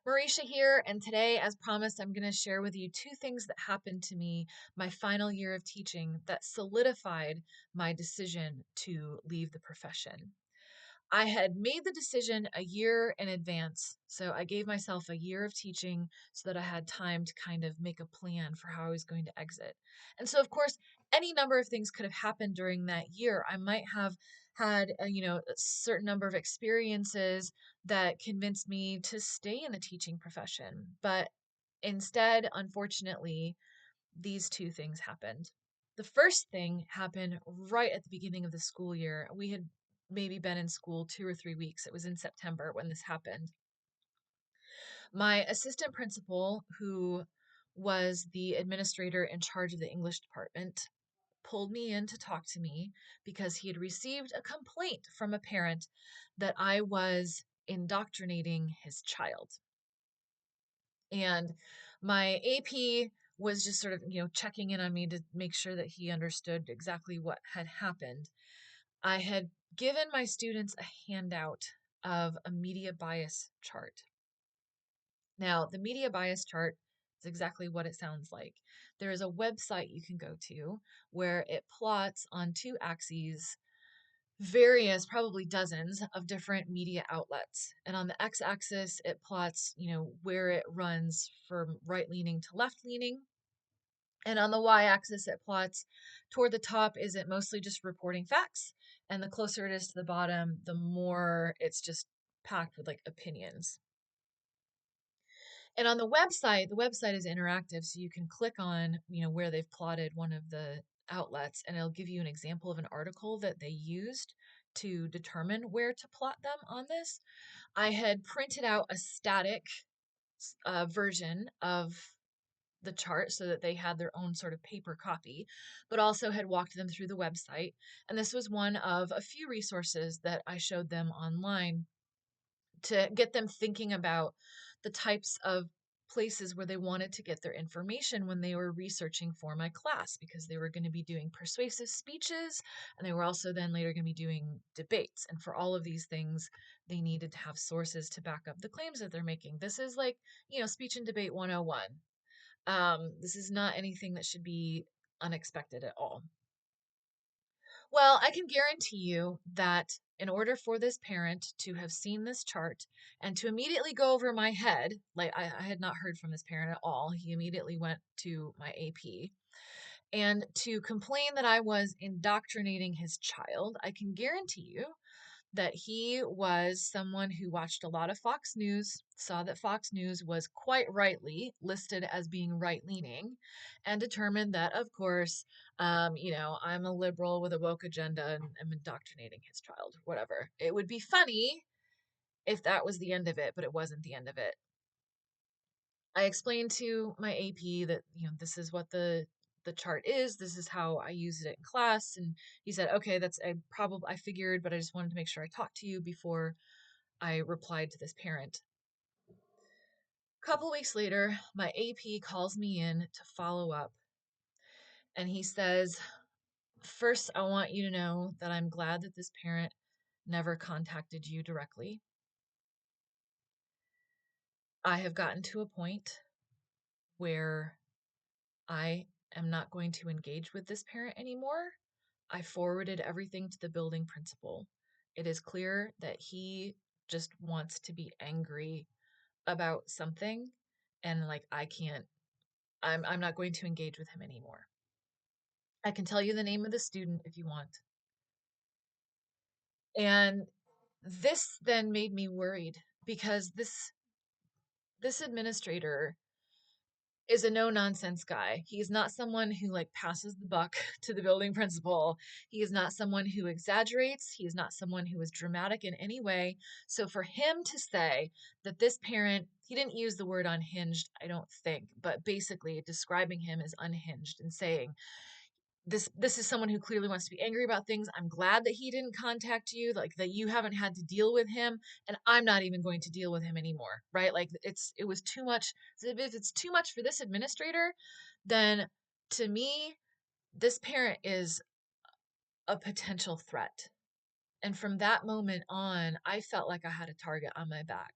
Marisha here, and today, as promised, I'm going to share with you two things that happened to me my final year of teaching that solidified my decision to leave the profession. I had made the decision a year in advance, so I gave myself a year of teaching so that I had time to kind of make a plan for how I was going to exit. And so, of course, any number of things could have happened during that year. I might have had, a certain number of experiences that convinced me to stay in the teaching profession. But instead, unfortunately, these two things happened. The first thing happened right at the beginning of the school year. We had maybe been in school 2 or 3 weeks. It was in September when this happened. My assistant principal, who was the administrator in charge of the English department, pulled me in to talk to me because he had received a complaint from a parent that I was indoctrinating his child. And my AP was just sort of, checking in on me to make sure that he understood exactly what had happened. I had given my students a handout of a media bias chart. Now, the media bias chart is exactly what it sounds like. There is a website you can go to where it plots on two axes various, probably dozens of different media outlets. And on the x-axis, it plots, where it runs from right-leaning to left-leaning. And on the y-axis, it plots toward the top, is it mostly just reporting facts? And the closer it is to the bottom, the more it's just packed with like opinions. And on the website is interactive, so you can click on, where they've plotted one of the outlets, and it'll give you an example of an article that they used to determine where to plot them on this. I had printed out a static version of the chart so that they had their own sort of paper copy, but also had walked them through the website. And this was one of a few resources that I showed them online to get them thinking about the types of places where they wanted to get their information when they were researching for my class, because they were going to be doing persuasive speeches and they were also then later going to be doing debates. And for all of these things, they needed to have sources to back up the claims that they're making. This is like, speech and debate 101. This is not anything that should be unexpected at all. Well, I can guarantee you that in order for this parent to have seen this chart and to immediately go over my head, like I had not heard from this parent at all, he immediately went to my AP, and to complain that I was indoctrinating his child, I can guarantee you that he was someone who watched a lot of Fox News, saw that Fox News was quite rightly listed as being right leaning, and determined that, of course, I'm a liberal with a woke agenda and I'm indoctrinating his child, whatever. It would be funny if that was the end of it, but it wasn't the end of it. I explained to my AP that, this is what the chart is. This is how I used it in class. And he said, okay, I figured, but I just wanted to make sure I talked to you before I replied to this parent. A couple weeks later, my AP calls me in to follow up. And he says, first, I want you to know that I'm glad that this parent never contacted you directly. I have gotten to a point where I am not going to engage with this parent anymore. I forwarded everything to the building principal. It is clear that he just wants to be angry about something, and like I'm not going to engage with him anymore. I can tell you the name of the student if you want. And this then made me worried because this administrator is a no nonsense guy. He is not someone who like passes the buck to the building principal. He is not someone who exaggerates. He is not someone who is dramatic in any way. So for him to say that this parent, he didn't use the word unhinged, I don't think, but basically describing him as unhinged and saying, this is someone who clearly wants to be angry about things. I'm glad that he didn't contact you, like that you haven't had to deal with him, and I'm not even going to deal with him anymore, right? Like it was too much. If it's too much for this administrator, then to me, this parent is a potential threat. And from that moment on, I felt like I had a target on my back.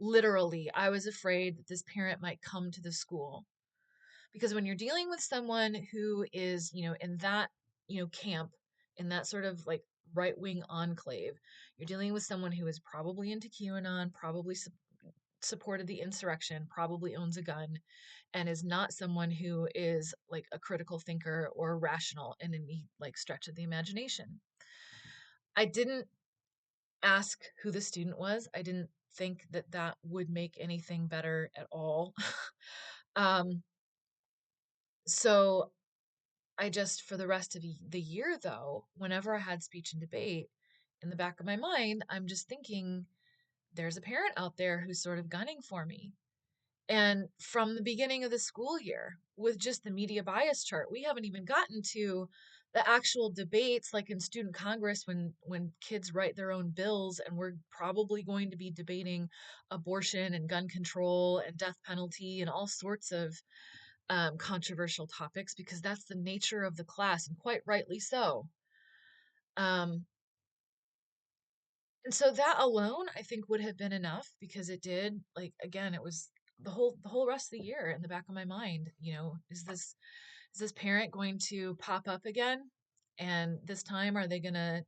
Literally, I was afraid that this parent might come to the school because when you're dealing with someone who is, in that, camp, in that sort of like right wing enclave, you're dealing with someone who is probably into QAnon, probably supported the insurrection, probably owns a gun, and is not someone who is like a critical thinker or rational in any like stretch of the imagination. I didn't ask who the student was. I didn't think that that would make anything better at all. um, so I just, for the rest of the year, though, whenever I had speech and debate, in the back of my mind, I'm just thinking, there's a parent out there who's sort of gunning for me. And from the beginning of the school year, with just the media bias chart, we haven't even gotten to the actual debates like in student congress when kids write their own bills, and we're probably going to be debating abortion and gun control and death penalty and all sorts of controversial topics because that's the nature of the class, and quite rightly so. Um, and so that alone, I think, would have been enough because it did, like, again, it was the whole rest of the year in the back of my mind. Is this parent going to pop up again? And this time, are they gonna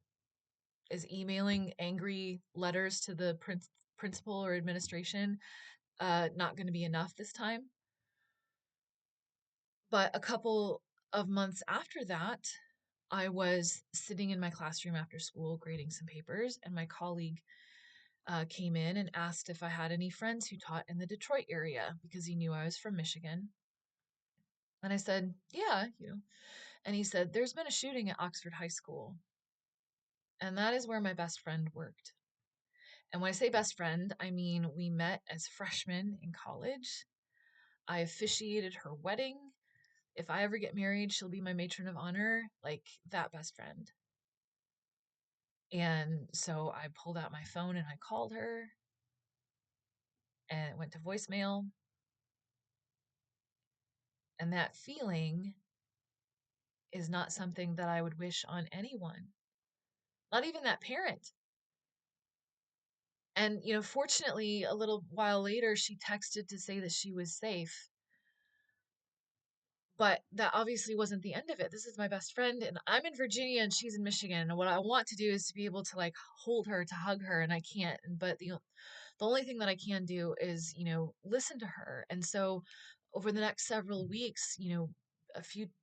is emailing angry letters to the principal or administration not going to be enough this time? But a couple of months after that, I was sitting in my classroom after school grading some papers, and my colleague came in and asked if I had any friends who taught in the Detroit area because he knew I was from Michigan. And I said, yeah. And he said, there's been a shooting at Oxford High School, and that is where my best friend worked. And when I say best friend, I mean we met as freshmen in college. I officiated her wedding. If I ever get married, she'll be my matron of honor, like that best friend. And so I pulled out my phone and I called her, and it went to voicemail. And that feeling is not something that I would wish on anyone, not even that parent. And, fortunately, a little while later, she texted to say that she was safe. But that obviously wasn't the end of it. This is my best friend, and I'm in Virginia and she's in Michigan. And what I want to do is to be able to like hold her, to hug her, and I can't. But the only thing that I can do is, listen to her. And so over the next several weeks,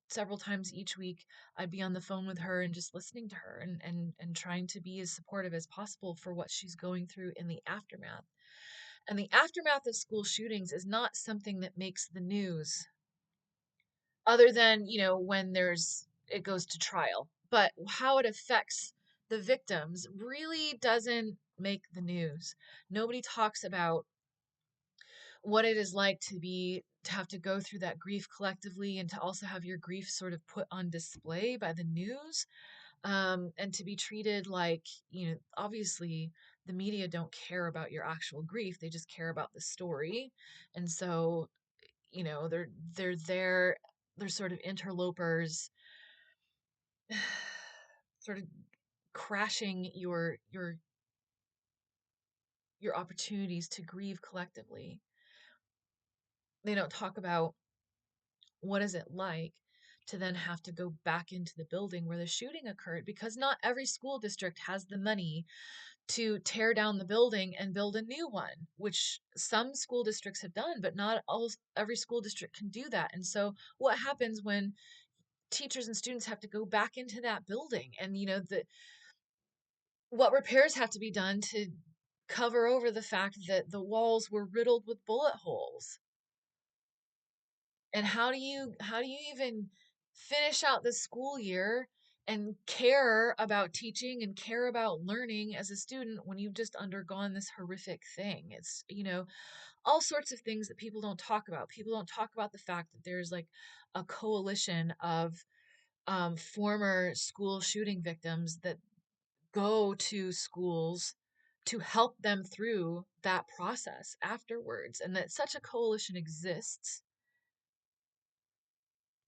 several times each week, I'd be on the phone with her and just listening to her and trying to be as supportive as possible for what she's going through in the aftermath. And the aftermath of school shootings is not something that makes the news other than, when it goes to trial. But how it affects the victims really doesn't make the news. Nobody talks about what it is like to have to go through that grief collectively, and to also have your grief sort of put on display by the news, and to be treated like, obviously the media don't care about your actual grief, they just care about the story. And so, they're there, they're sort of interlopers, sort of crashing your opportunities to grieve collectively. They don't talk about what is it like to then have to go back into the building where the shooting occurred, because not every school district has the money to tear down the building and build a new one, which some school districts have done, but not every school district can do that. And so what happens when teachers and students have to go back into that building, and what repairs have to be done to cover over the fact that the walls were riddled with bullet holes? And how do you even finish out the school year and care about teaching and care about learning as a student when you've just undergone this horrific thing? It's, all sorts of things that people don't talk about. People don't talk about the fact that there's like a coalition of former school shooting victims that go to schools to help them through that process afterwards, and that such a coalition exists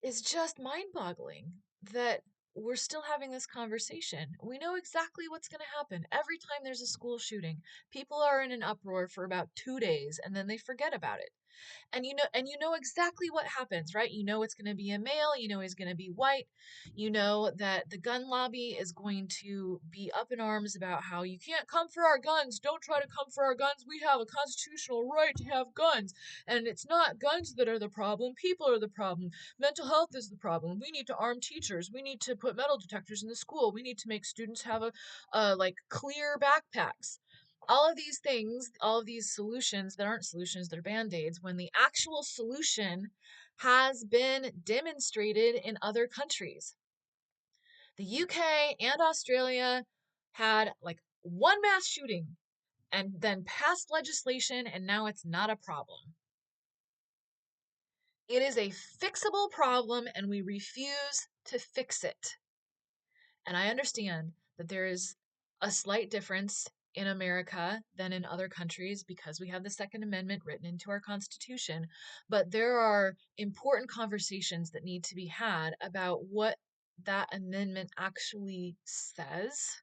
is just mind-boggling. That we're still having this conversation. We know exactly what's going to happen. Every time there's a school shooting, people are in an uproar for about 2 days and then they forget about it. And you know exactly what happens, right? You know it's going to be a male, you know he's going to be white, you know that the gun lobby is going to be up in arms about how you can't come for our guns, don't try to come for our guns, we have a constitutional right to have guns, and it's not guns that are the problem, people are the problem, mental health is the problem, we need to arm teachers, we need to put metal detectors in the school, we need to make students have a like clear backpacks. All of these things, all of these solutions that aren't solutions, they're band-aids, when the actual solution has been demonstrated in other countries. The UK and Australia had like one mass shooting and then passed legislation, and now it's not a problem. It is a fixable problem, and we refuse to fix it. And I understand that there is a slight difference in America than in other countries because we have the Second Amendment written into our Constitution. But there are important conversations that need to be had about what that amendment actually says.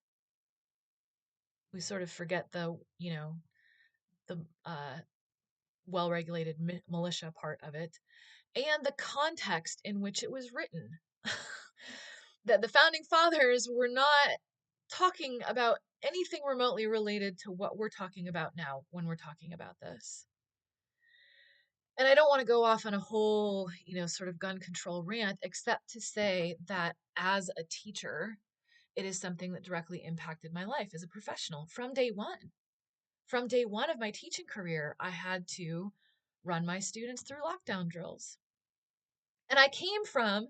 We sort of forget the well-regulated militia part of it and the context in which it was written. That the founding fathers were not talking about anything remotely related to what we're talking about now when we're talking about this. And I don't want to go off on a whole, sort of gun control rant, except to say that as a teacher, it is something that directly impacted my life as a professional from day one. From day one of my teaching career, I had to run my students through lockdown drills. And I came from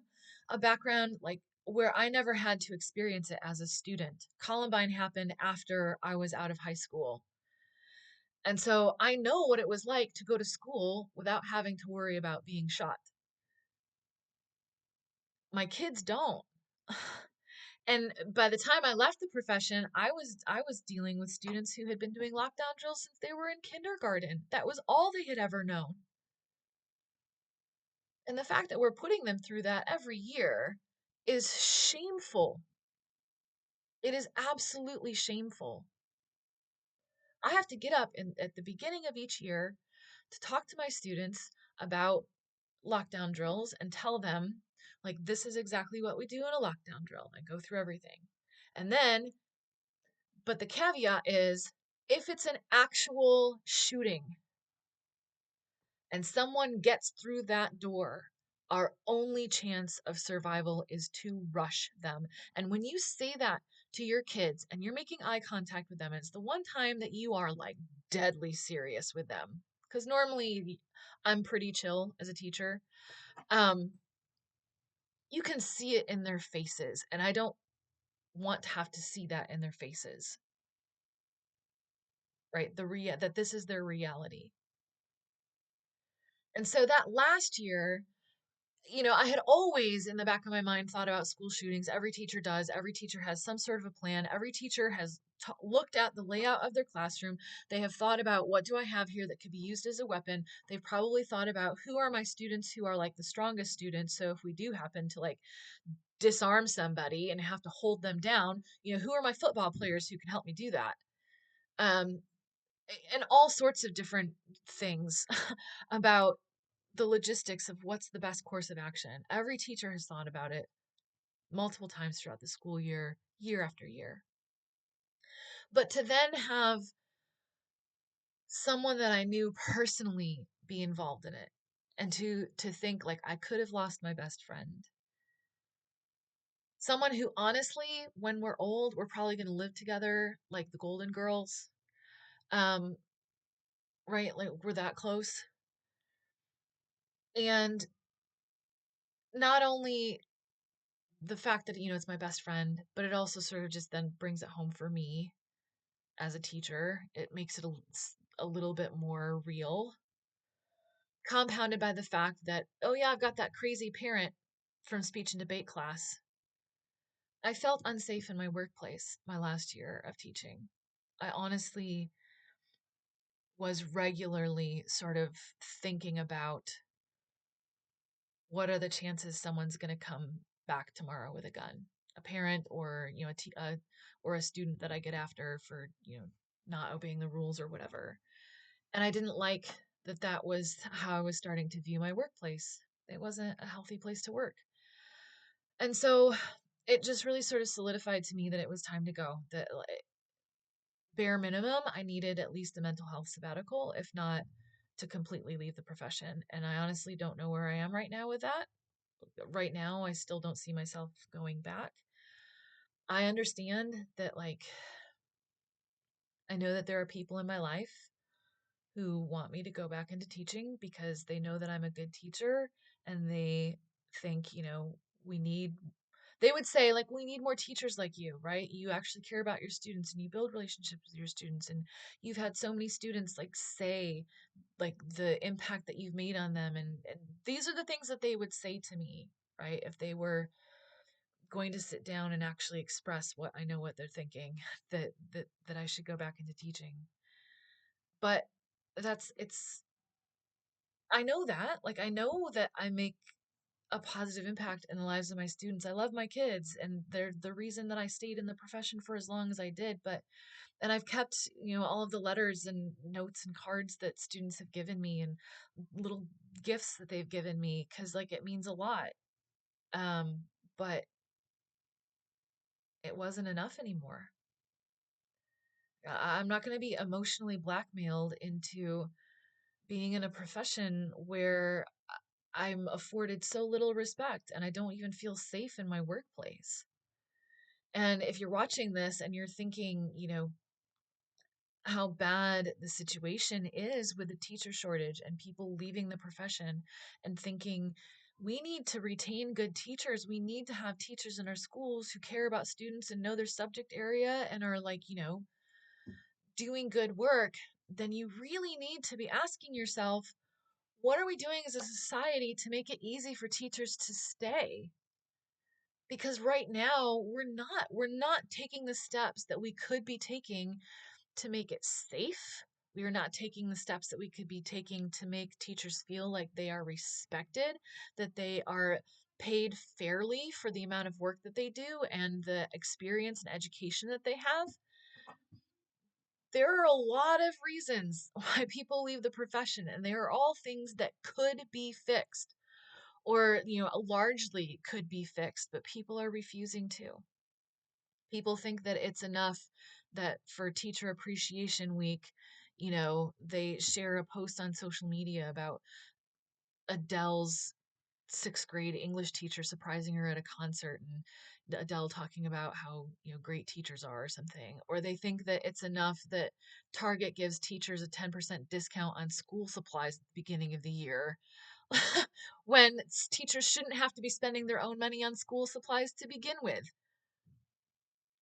a background like where I never had to experience it as a student. Columbine happened after I was out of high school. And so I know what it was like to go to school without having to worry about being shot. My kids don't. And by the time I left the profession, I was dealing with students who had been doing lockdown drills since they were in kindergarten. That was all they had ever known. And the fact that we're putting them through that every year is shameful. It is absolutely shameful. I have to get up at the beginning of each year to talk to my students about lockdown drills and tell them, like, this is exactly what we do in a lockdown drill and go through everything. And then, but the caveat is if it's an actual shooting and someone gets through that door, our only chance of survival is to rush them. And when you say that to your kids and you're making eye contact with them, it's the one time that you are like deadly serious with them. Because normally I'm pretty chill as a teacher. Um, you can see it in their faces, and I don't want to have to see that in their faces, right? That this is their reality. And so that last year, I had always in the back of my mind thought about school shootings. Every teacher does. Every teacher has some sort of a plan. Every teacher has looked at the layout of their classroom. They have thought about what do I have here that could be used as a weapon. They've probably thought about who are my students who are like the strongest students. So if we do happen to like disarm somebody and have to hold them down, who are my football players who can help me do that? Um, and all sorts of different things about the logistics of what's the best course of action. Every teacher has thought about it multiple times throughout the school year, year after year. But to then have someone that I knew personally be involved in it and to think like I could have lost my best friend. Someone who honestly, when we're old, we're probably going to live together like the Golden Girls. Um, right? Like we're that close. And not only the fact that, it's my best friend, but it also sort of just then brings it home for me as a teacher. It makes it a little bit more real, compounded by the fact that, oh yeah, I've got that crazy parent from speech and debate class. I felt unsafe in my workplace my last year of teaching. I honestly was regularly sort of thinking about what are the chances someone's going to come back tomorrow with a gun. a parent or, or a student that I get after for, not obeying the rules or whatever. And I didn't like that that was how I was starting to view my workplace. It wasn't a healthy place to work. And so it just really sort of solidified to me that it was time to go. That bare minimum, I needed at least a mental health sabbatical, if not to completely leave the profession. And I honestly don't know where I am right now with that. Right now, I still don't see myself going back. I understand that, like, I know that there are people in my life who want me to go back into teaching because they know that I'm a good teacher and they think, we need, they would say, like, we need more teachers like you, right? You actually care about your students and you build relationships with your students. And you've had so many students like say, like, the impact that you've made on them. And these are the things that they would say to me, right? If they were going to sit down and actually express what they're thinking, that I should go back into teaching. But it's I know that. Like, I know that I make a positive impact in the lives of my students. I love my kids and they're the reason that I stayed in the profession for as long as I did. And I've kept, all of the letters and notes and cards that students have given me and little gifts that they've given me because, like, it means a lot. Um, but it wasn't enough anymore. I'm not going to be emotionally blackmailed into being in a profession where I'm afforded so little respect and I don't even feel safe in my workplace. And if you're watching this and you're thinking, how bad the situation is with the teacher shortage and people leaving the profession and thinking, we need to retain good teachers. We need to have teachers in our schools who care about students and know their subject area and are, like, doing good work, then you really need to be asking yourself, what are we doing as a society to make it easy for teachers to stay? Because right now we're not taking the steps that we could be taking to make it safe. We are not taking the steps that we could be taking to make teachers feel like they are respected, that they are paid fairly for the amount of work that they do and the experience and education that they have. There are a lot of reasons why people leave the profession, and they are all things that could be fixed or, largely could be fixed, but people are refusing to. People think that it's enough that for Teacher Appreciation Week, they share a post on social media about Adele's sixth grade English teacher surprising her at a concert and Adele talking about how, great teachers are or something. Or they think that it's enough that Target gives teachers a 10% discount on school supplies at the beginning of the year when teachers shouldn't have to be spending their own money on school supplies to begin with.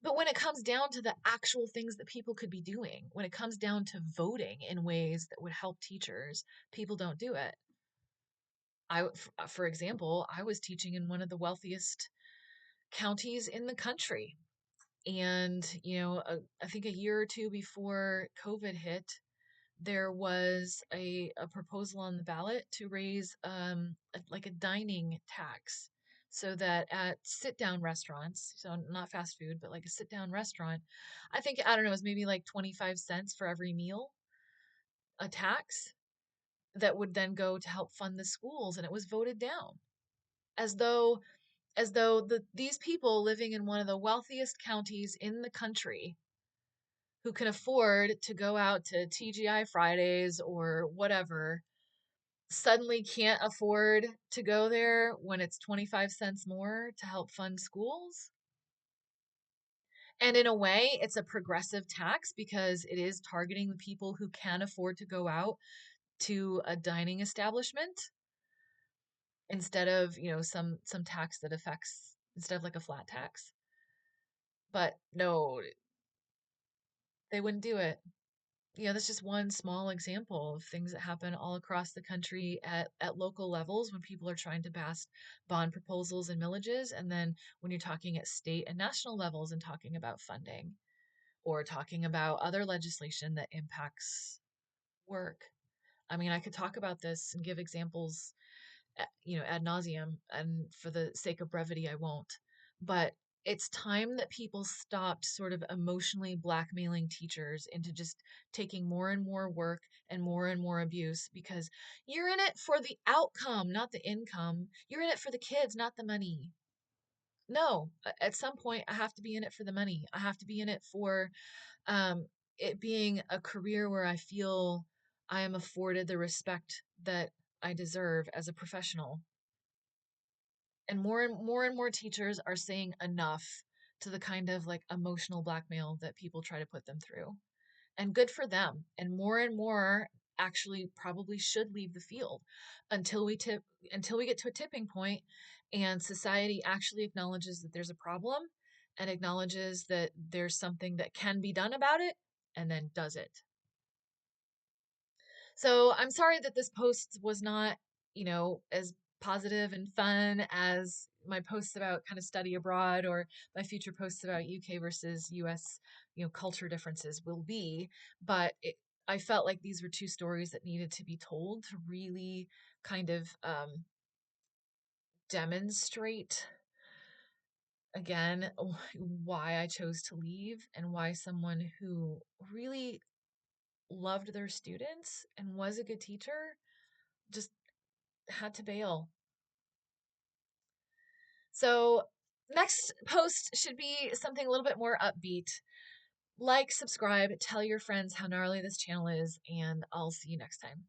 But when it comes down to the actual things that people could be doing, when it comes down to voting in ways that would help teachers, people don't do it. For example, I was teaching in one of the wealthiest counties in the country. And, I think a year or two before COVID hit, there was a proposal on the ballot to raise like a dining tax so that at sit down restaurants, so not fast food, but like a sit down restaurant, I don't know, it was maybe like 25 cents for every meal, a tax that would then go to help fund the schools. And it was voted down as though these people living in one of the wealthiest counties in the country who can afford to go out to TGI Fridays or whatever suddenly can't afford to go there when it's 25 cents more to help fund schools. And in a way, it's a progressive tax because it is targeting the people who can afford to go out to a dining establishment instead of, some tax that affects, instead of like a flat tax. But no, they wouldn't do it. That's just one small example of things that happen all across the country at local levels when people are trying to pass bond proposals and millages. And then when you're talking at state and national levels and talking about funding or talking about other legislation that impacts work. I mean, I could talk about this and give examples, ad nauseum, and for the sake of brevity, I won't. But it's time that people stopped sort of emotionally blackmailing teachers into just taking more and more work and more abuse because you're in it for the outcome, not the income. You're in it for the kids, not the money. No, at some point, I have to be in it for the money. I have to be in it for um, it being a career where I feel I am afforded the respect that I deserve as a professional. And more teachers are saying enough to the kind of like emotional blackmail that people try to put them through. And good for them. And more actually probably should leave the field until we tip until we get to a tipping point and society actually acknowledges that there's a problem and acknowledges that there's something that can be done about it and then does it. So I'm sorry that this post was not, as positive and fun as my posts about kind of study abroad or my future posts about UK versus US, culture differences will be. But I felt like these were two stories that needed to be told to really kind of demonstrate again why I chose to leave and why someone who really loved their students and was a good teacher just had to bail. So, next post should be something a little bit more upbeat. Like, subscribe, tell your friends how gnarly this channel is, and I'll see you next time.